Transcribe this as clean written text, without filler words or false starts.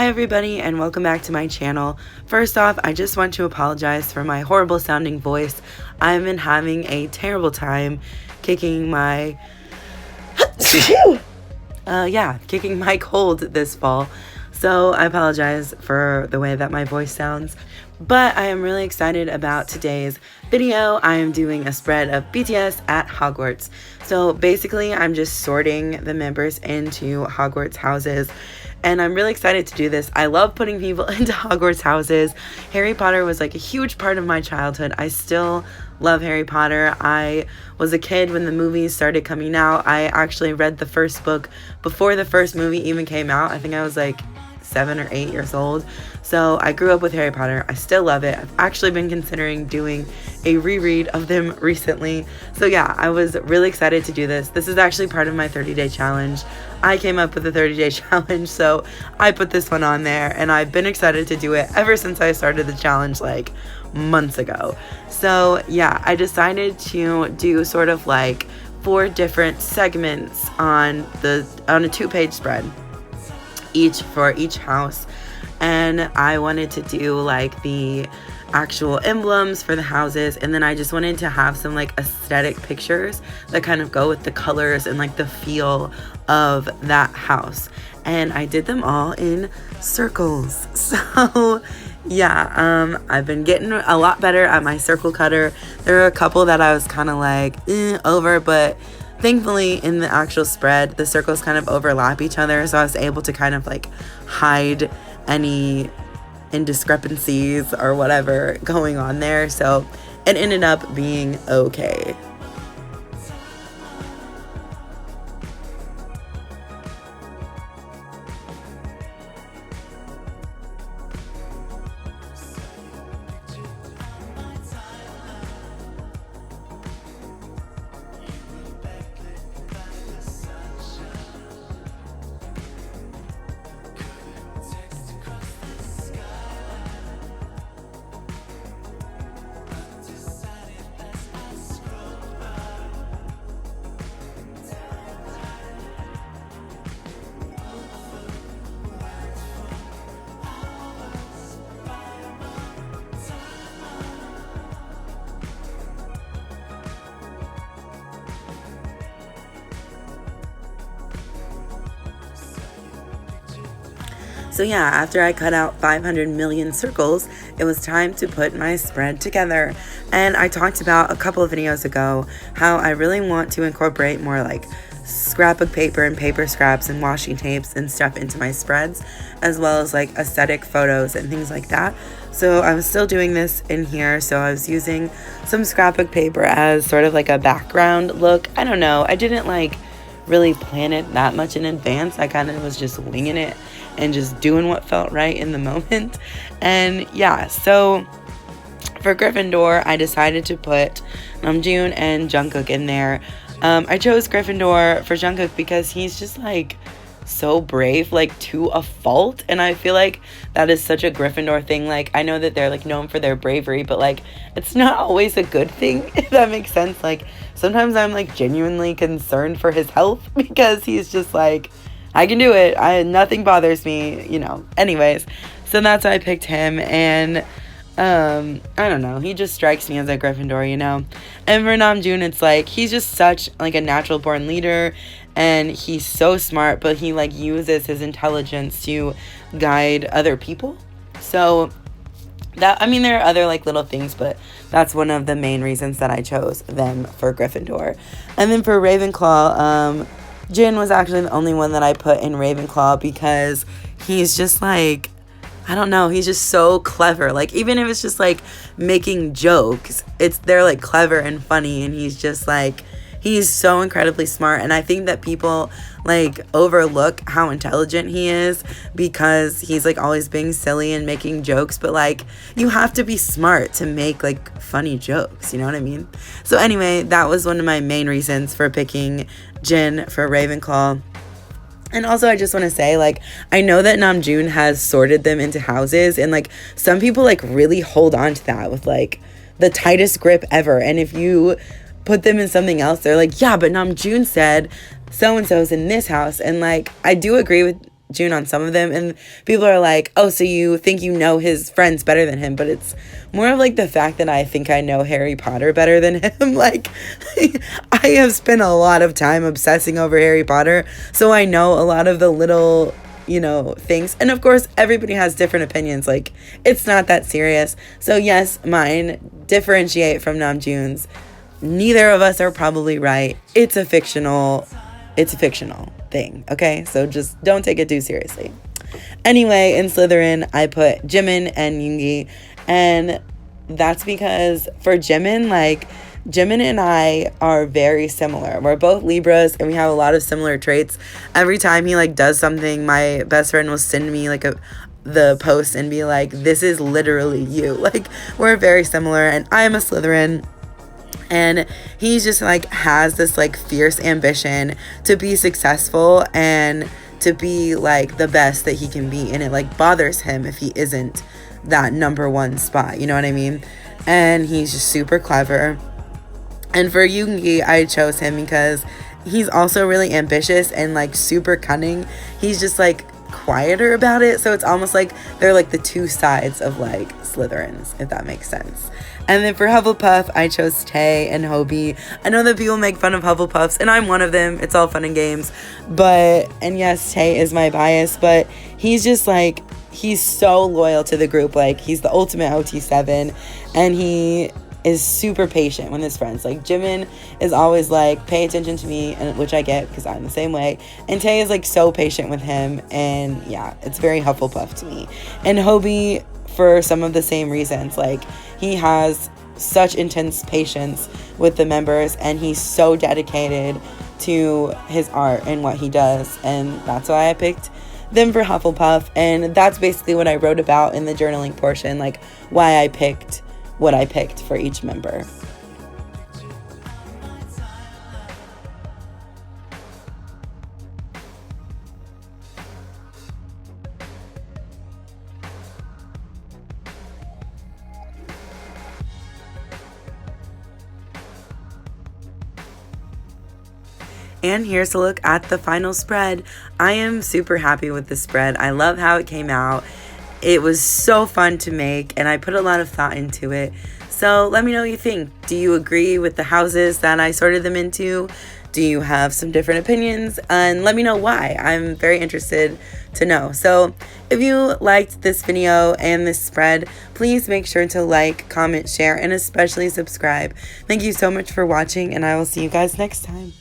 everybody, and welcome back to my channel. First off, I just want to apologize for my horrible sounding voice. I've been having a terrible time kicking my kicking my cold this fall. So I apologize for the way that my voice sounds. But I am really excited about today's video. I am doing a spread of BTS at Hogwarts. So basically, I'm just sorting the members into Hogwarts houses. And I'm really excited to do this. I love putting people into Hogwarts houses. Harry Potter was like a huge part of my childhood. I still love Harry Potter. I was a kid when the movies started coming out. I actually read the first book before the first movie even came out. I think I was like 7 or 8 years old. So I grew up with Harry Potter. I still love it. I've actually been considering doing a reread of them recently. So yeah, I was really excited to do this. This is actually part of my 30-day challenge. I came up with the 30-day challenge, so I put this one on there, and I've been excited to do it ever since I started the challenge like months ago. So yeah, I decided to do sort of like 4 different segments on a 2-page spread, each for each house. And I wanted to do like the actual emblems for the houses, and then I just wanted to have some like aesthetic pictures that kind of go with the colors and like the feel of that house. And I did them all in circles. So yeah, I've been getting a lot better at my circle cutter. There are a couple that I was kind of like over, but thankfully in the actual spread the circles kind of overlap each other, so I was able to kind of like hide any indiscrepancies or whatever going on there. So it ended up being okay. So yeah, after I cut out 500 million circles, it was time to put my spread together. And I talked about a couple of videos ago how I really want to incorporate more like scrapbook paper and paper scraps and washi tapes and stuff into my spreads, as well as like aesthetic photos and things like that. So I was still doing this in here. So I was using some scrapbook paper as sort of like a background look. I don't know. I didn't like really plan it that much in advance. I kind of was just winging it and just doing what felt right in the moment. And yeah, so for Gryffindor, I decided to put Namjoon and Jungkook in there. I chose Gryffindor for Jungkook because he's just like so brave, like to a fault, and I feel like that is such a Gryffindor thing. Like I know that they're like known for their bravery, but like it's not always a good thing, if that makes sense. Like sometimes I'm like genuinely concerned for his health because he's just like, I can do it. Nothing bothers me, you know. Anyways, so that's why I picked him. And I don't know. He just strikes me as a Gryffindor, you know. And for Namjoon, it's like he's just such like a natural born leader, and he's so smart, but he like uses his intelligence to guide other people. So that, I mean, there are other like little things, but that's one of the main reasons that I chose them for Gryffindor. And then for Ravenclaw, Jin was actually the only one that I put in Ravenclaw because he's just like, I don't know, he's just so clever. Like even if it's just like making jokes, they're like clever and funny, and he's just like, he's so incredibly smart. And I think that people like overlook how intelligent he is because he's like always being silly and making jokes, but like you have to be smart to make like funny jokes, you know what I mean? So anyway, that was one of my main reasons for picking Jin for Ravenclaw. And also I just want to say, like, I know that Namjoon has sorted them into houses, and like some people like really hold on to that with like the tightest grip ever. And if you put them in something else, they're like, yeah, but Namjoon said so-and-so's in this house. And like, I do agree with June on some of them, and people are like, oh, so you think you know his friends better than him, but it's more of like the fact that I think I know Harry Potter better than him. Like, I have spent a lot of time obsessing over Harry Potter, so I know a lot of the little, you know, things. And of course, everybody has different opinions. Like, it's not that serious. So yes, mine differentiate from Namjoon's. Neither of us are probably right. It's a fictional thing, okay? So just don't take it too seriously. Anyway, in Slytherin, I put Jimin and Yoongi, and that's because for Jimin, like, Jimin and I are very similar. We're both Libras, and we have a lot of similar traits. Every time he, like, does something, my best friend will send me, like, the post and be like, this is literally you. Like, we're very similar, and I am a Slytherin. And he's just like has this like fierce ambition to be successful and to be like the best that he can be, and it like bothers him if he isn't that number one spot, you know what I mean? And he's just super clever. And for Yoongi, I chose him because he's also really ambitious and like super cunning. He's just like quieter about it, so it's almost like they're like the two sides of like Slytherins, if that makes sense. And then for Hufflepuff, I chose Tae and Hobie. I know that people make fun of Hufflepuffs, and I'm one of them. It's all fun and games. And yes, Tae is my bias, but he's just like, he's so loyal to the group. Like, he's the ultimate OT7, and he is super patient with his friends. Like, Jimin is always like, pay attention to me, and which I get because I'm the same way. And Tae is like so patient with him, and yeah, it's very Hufflepuff to me. And Hobie, for some of the same reasons, like, he has such intense patience with the members, and he's so dedicated to his art and what he does, and that's why I picked them for Hufflepuff. And that's basically what I wrote about in the journaling portion, like why I picked what I picked for each member. And here's a look at the final spread. I am super happy with the spread. I love how it came out. It was so fun to make, and I put a lot of thought into it. So let me know what you think. Do you agree with the houses that I sorted them into? Do you have some different opinions? And let me know why. I'm very interested to know. So if you liked this video and this spread, please make sure to like, comment, share, and especially subscribe. Thank you so much for watching, and I will see you guys next time.